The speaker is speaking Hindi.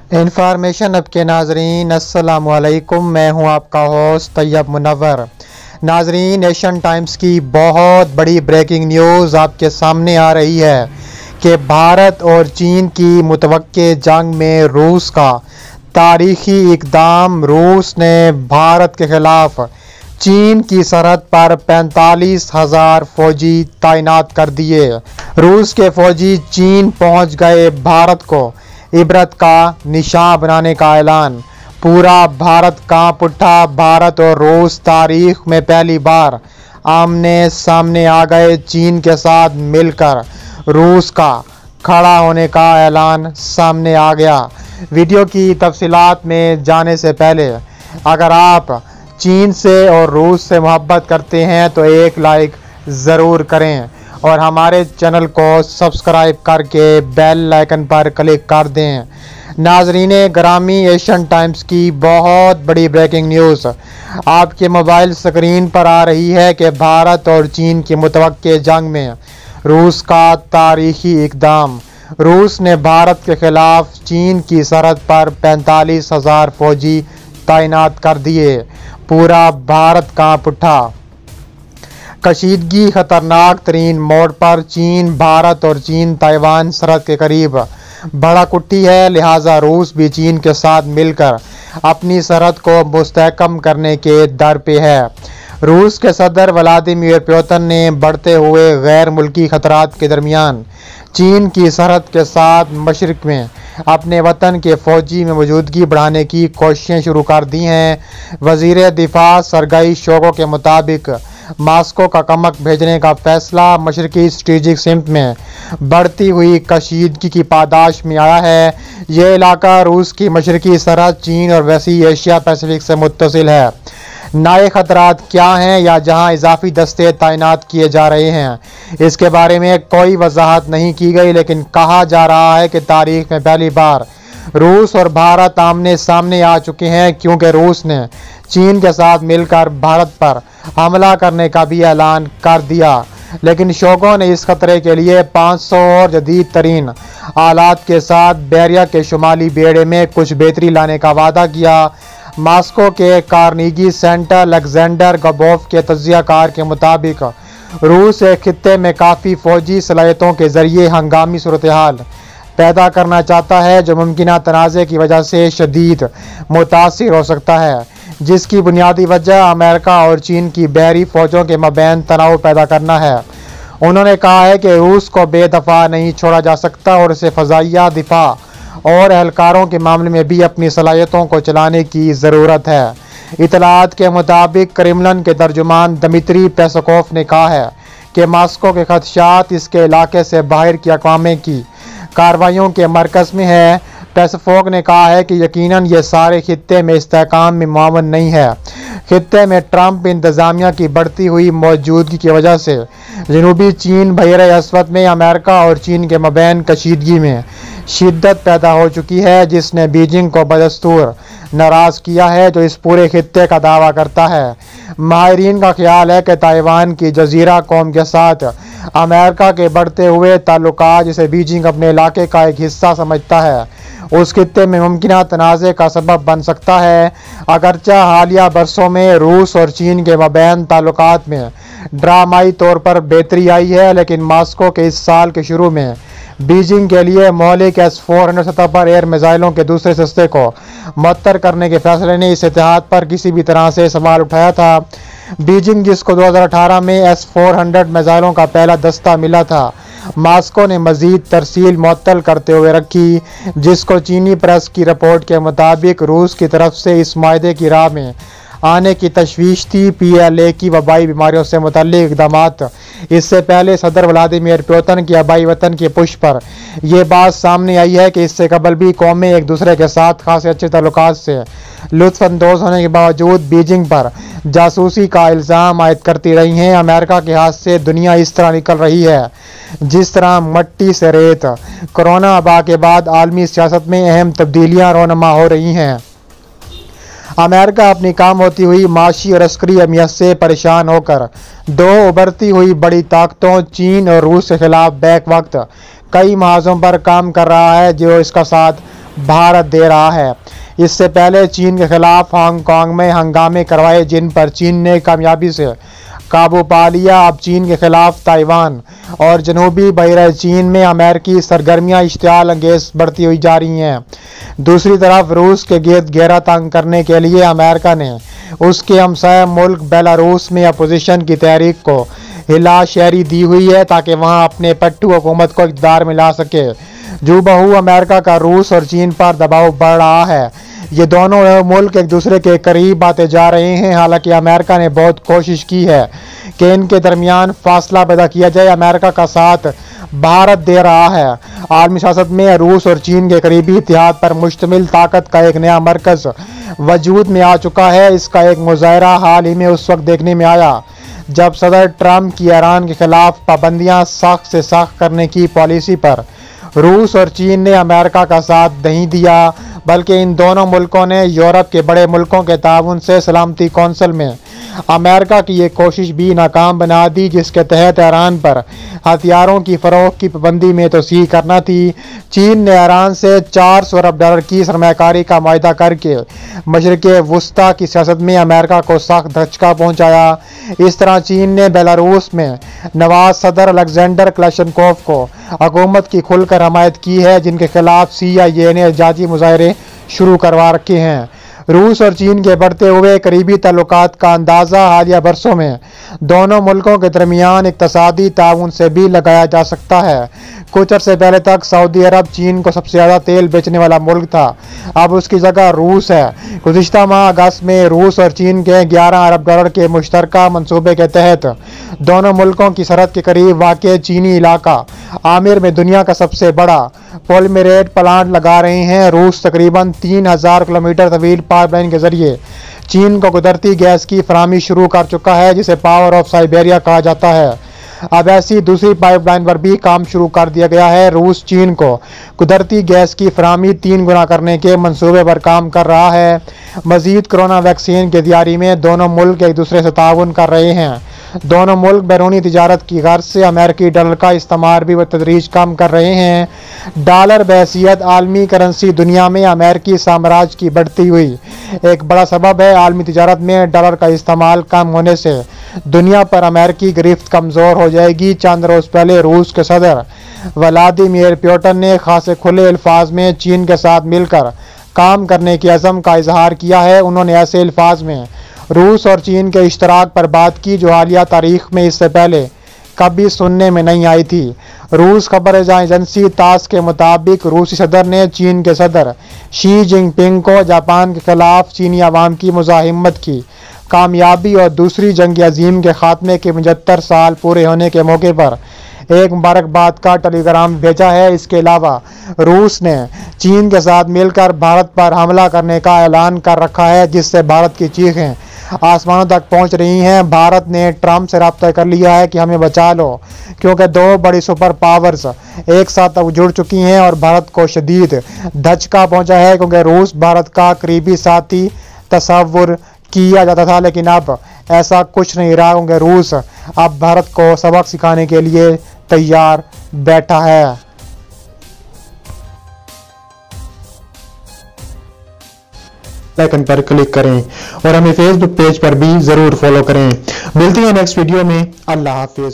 इंफॉर्मेशन अब के नाजरीन अस्सलामु अलैकुम। मैं हूं आपका होस्ट तैयब मुनव्वर। नाजरीन, एशियन टाइम्स की बहुत बड़ी ब्रेकिंग न्यूज़ आपके सामने आ रही है कि भारत और चीन की मुतवक्के जंग में रूस का तारीखी इक़दाम। रूस ने भारत के ख़िलाफ़ चीन की सरहद पर 45,000 फौजी तैनात कर दिए। रूस के फौजी चीन पहुंच गए। भारत को इबरत का निशान बनाने का ऐलान। पूरा भारत कांप उठा। भारत और रूस तारीख में पहली बार आमने सामने आ गए। चीन के साथ मिलकर रूस का खड़ा होने का ऐलान सामने आ गया। वीडियो की तफसीलात में जाने से पहले अगर आप चीन से और रूस से मोहब्बत करते हैं तो एक लाइक ज़रूर करें और हमारे चैनल को सब्सक्राइब करके बेल आइकन पर क्लिक कर दें। नाजरीन ग्रामी, एशियन टाइम्स की बहुत बड़ी ब्रेकिंग न्यूज़ आपके मोबाइल स्क्रीन पर आ रही है कि भारत और चीन की मुतवक्के जंग में रूस का तारीखी इक़दाम। रूस ने भारत के ख़िलाफ़ चीन की सरहद पर 45,000 फौजी तैनात कर दिए। पूरा भारत कांप उठा। कशीदगी खतरनाक तरीन मोड़ पर चीन, भारत और चीन ताइवान सरहद के करीब भड़क उठी है। लिहाजा रूस भी चीन के साथ मिलकर अपनी सरहद को मुस्तहकम करने के दर पे है। रूस के सदर व्लादिमीर पुतिन ने बढ़ते हुए गैर मुल्की खतरात के दरमियान चीन की सरहद के साथ मशरिक में अपने वतन के फ़ौजी में मौजूदगी बढ़ाने की कोशिशें शुरू कर दी हैं। वज़ीर दिफा सरगई शोगो के मुताबिक मास्को का कमक भेजने का फैसला मशरकी स्ट्रेटेजिक सिमत में बढ़ती हुई कशीदगी की पादाश में आया है। यह इलाका रूस की मशरकी सरहद चीन और वैसी एशिया पैसिफिक से मुत्तसिल है। नए खतरात क्या हैं या जहां इजाफी दस्ते तैनात किए जा रहे हैं, इसके बारे में कोई वजाहत नहीं की गई, लेकिन कहा जा रहा है कि तारीख में पहली बार रूस और भारत आमने सामने आ चुके हैं, क्योंकि रूस ने चीन के साथ मिलकर भारत पर हमला करने का भी ऐलान कर दिया। लेकिन शोगो ने इस खतरे के लिए 500 और जदीद तरीन आलात के साथ बैरिया के शुमाली बेड़े में कुछ बेहतरी लाने का वादा किया। मास्को के कार्नेगी सेंटर अलेक्जेंडर गबोव के तज्जियाकार के मुताबिक रूस एक खित्ते में काफ़ी फ़ौजी सलाहियतों के ज़रिए हंगामी सूरत हाल पैदा करना चाहता है, जो मुमकिन तनाज़े की वजह से शदीद मुतासिर हो सकता है, जिसकी बुनियादी वजह अमेरिका और चीन की बहरी फ़ौजों के मबैन तनाव पैदा करना है। उन्होंने कहा है कि रूस को बेदफा नहीं छोड़ा जा सकता और इसे फ़ज़ाइया दिफा और एहलकारों के मामले में भी अपनी सलाहियतों को चलाने की ज़रूरत है। इतलात के मुताबिक क्रेमलिन के तर्जुमान दमित्री पेस्कोव ने कहा है कि मास्को के खदशात इसके इलाके से बाहर की अक़वाम की कार्रवाइयों के मरकज़ में है। पेस्कोव ने कहा है कि यकीनन ये सारे खित्ते में इस्तेहकाम में मुआवन नहीं है। खित्ते में ट्रंप इंतज़ामिया की बढ़ती हुई मौजूदगी की वजह से जनूबी चीन बहरे अस्वद में अमेरिका और चीन के मबैन कशीदगी में शिद्दत पैदा हो चुकी है, जिसने बीजिंग को बदस्तूर नाराज़ किया है, जो इस पूरे खित्ते का दावा करता है। माहिरीन का ख्याल है कि ताइवान की जजीरा कौम के साथ अमेरिका के बढ़ते हुए ताल्लुकात, जिसे बीजिंग अपने इलाके का एक हिस्सा समझता है, उस खित्ते में मुमकिन तनाज़े का सबब बन सकता है। अगरचा हालिया बरसों में रूस और चीन के मबैन ताल्लुकात में ड्रामाई तौर पर बेहतरी आई है, लेकिन मास्को के इस साल के शुरू में बीजिंग के लिए मौलिक S-400 सतह पर एयर मिसाइलों के दूसरे सस्ते को मुअत्तर करने के फैसले ने इस इतिहाद पर किसी भी तरह से सवाल उठाया था। बीजिंग, जिसको 2018 में S-400 मिसाइलों का पहला दस्ता मिला था, मास्को ने मज़ीद तरसील मुअत्तल करते हुए रखी, जिसको चीनी प्रेस की रिपोर्ट के मुताबिक रूस की तरफ से इस मायदे की राह में आने की तशवीश थी। PLA की वबाई बीमारियों से मुतल्लिक इक़दामात। इससे पहले सदर व्लादिमीर पुतिन की आबाई वतन की पुष्ट पर यह बात सामने आई है कि इससे कबल भी कौमें एक दूसरे के साथ खासे अच्छे ताल्लुकात से लुत्फ़अंदोज़ होने के बावजूद बीजिंग पर जासूसी का इल्ज़ाम आयद करती रही हैं। अमेरिका के हाथ से दुनिया इस तरह निकल रही है जिस तरह मट्टी से रेत। कोरोना वबा के बाद आलमी सियासत में अहम तब्दीलियाँ रोनमा हो रही हैं। अमेरिका अपनी काम होती हुई माशी और अस्करी अहमियत से परेशान होकर दो उभरती हुई बड़ी ताकतों चीन और रूस के खिलाफ बैक वक्त कई महाजों पर काम कर रहा है, जो इसका साथ भारत दे रहा है। इससे पहले चीन के खिलाफ हांगकांग में हंगामे करवाए, जिन पर चीन ने कामयाबी से काबू पा लिया। अब चीन के खिलाफ ताइवान और जनूबी बहरा चीन में अमेरिकी सरगर्मियां इश्तियाल अंगेज बढ़ती हुई जा रही हैं। दूसरी तरफ रूस के गिर्द घेरा तंग करने के लिए अमेरिका ने उसके हमसाया मुल्क बेलारूस में अपोजिशन की तहरीक को हिला शहरी दी हुई है, ताकि वहां अपने पट्टू हुकूमत को इक़्तिदार में ला सके। जो बहू अमेरिका का रूस और चीन पर दबाव बढ़ रहा है। ये दोनों मुल्क एक दूसरे के करीब आते जा रहे हैं। हालांकि अमेरिका ने बहुत कोशिश की है कि इनके दरमियान फासला पैदा किया जाए। अमेरिका का साथ भारत दे रहा है। आलमी सियासत में रूस और चीन के करीबी इत्तेहाद पर मुश्तमिल ताकत का एक नया मरकज वजूद में आ चुका है। इसका एक मुजाहरा हाल ही में उस वक्त देखने में आया जब सदर ट्रंप की ईरान के खिलाफ पाबंदियां सख्त से सख्त करने की पॉलिसी पर रूस और चीन ने अमेरिका का साथ नहीं दिया, बल्कि इन दोनों मुल्कों ने यूरोप के बड़े मुल्कों के ताउन से सलामती कौंसिल में अमेरिका की ये कोशिश भी नाकाम बना दी, जिसके तहत ईरान पर हथियारों की फरोख्त की पाबंदी में तोसी करना थी। चीन ने ईरान से $400 अरब की सरमाकारी का मुआहदा करके मशरिक़ वस्ता की सियासत में अमेरिका को सख्त धचका पहुँचाया। इस तरह चीन ने बेलारूस में नवाज सदर अलेक्जेंडर क्लेशनकोव को हुकूमत की खुलकर हमायत की है, जिनके खिलाफ CIA ने एहतजाजी मुजाहरे शुरू करवा रखे हैं। रूस और चीन के बढ़ते हुए करीबी ताल्लुकात का अंदाज़ा हालिया बरसों में दोनों मुल्कों के दरमियान इक़्तिसादी ताउन से भी लगाया जा सकता है। कुछ अर्से पहले तक सऊदी अरब चीन को सबसे ज़्यादा तेल बेचने वाला मुल्क था, अब उसकी जगह रूस है। गुज़िश्ता माह अगस्त में रूस और चीन के $11 अरब के मुश्तरका मनसूबे के तहत दोनों मुल्कों की सरहद के करीब वाक़ चीनी इलाका आमिर में दुनिया का सबसे बड़ा पॉलीमेरेट प्लांट लगा रहे हैं। रूस तकरीबन 3000 किलोमीटर तवील पाइपलाइन के जरिए चीन को कुदरती गैस की फराहमी शुरू कर चुका है, जिसे पावर ऑफ साइबेरिया कहा जाता है। अब ऐसी दूसरी पाइपलाइन पर भी काम शुरू कर दिया गया है। रूस चीन को कुदरती गैस की फराहमी 3 गुना करने के मंसूबे पर काम कर रहा है। मजीद कोरोना वैक्सीन की तैयारी में दोनों मुल्क एक दूसरे से ताउन कर रहे हैं। दोनों मुल्क बैरूनी तिजारत की गर्ज से अमेरिकी डॉलर का इस्तेमाल भी बतदरीज कम कर रहे हैं। डॉलर बहैसियत आलमी करेंसी दुनिया में अमेरिकी साम्राज्य की बढ़ती हुई एक बड़ा सबब है। आलमी तिजारत में डॉलर का इस्तेमाल कम होने से दुनिया पर अमेरिकी गिरफ्त कमज़ोर हो जाएगी। चंद रोज़ पहले रूस के सदर व्लादिमीर पुतिन ने खासे खुले अल्फाज में चीन के साथ मिलकर काम करने के अज़म का इजहार किया है। उन्होंने ऐसे अल्फाज में रूस और चीन के इश्तराक पर बात की जो हालिया तारीख में इससे पहले कभी सुनने में नहीं आई थी। रूस खबर एजेंसी तास के मुताबिक रूसी सदर ने चीन के सदर शी जिनपिंग को जापान के खिलाफ चीनी अवाम की मुज़ाहिमत की कामयाबी और दूसरी जंग अजीम के खात्मे के 75 साल पूरे होने के मौके पर एक मुबारकबाद का टेलीग्राम भेजा है। इसके अलावा रूस ने चीन के साथ मिलकर भारत पर हमला करने का ऐलान कर रखा है, जिससे भारत की चीखें आसमानों तक पहुंच रही हैं। भारत ने ट्रंप से रब्ता कर लिया है कि हमें बचा लो, क्योंकि दो बड़ी सुपर पावर्स एक साथ अब जुड़ चुकी हैं और भारत को शदीद धचका पहुंचा है, क्योंकि रूस भारत का करीबी साथी तस्वुर किया जाता था, लेकिन अब ऐसा कुछ नहीं रहा, क्योंकि रूस अब भारत को सबक सिखाने के लिए तैयार बैठा है। आइकन पर क्लिक करें और हमें फेसबुक पेज पर भी जरूर फॉलो करें। मिलते हैं नेक्स्ट वीडियो में। अल्लाह हाफिज।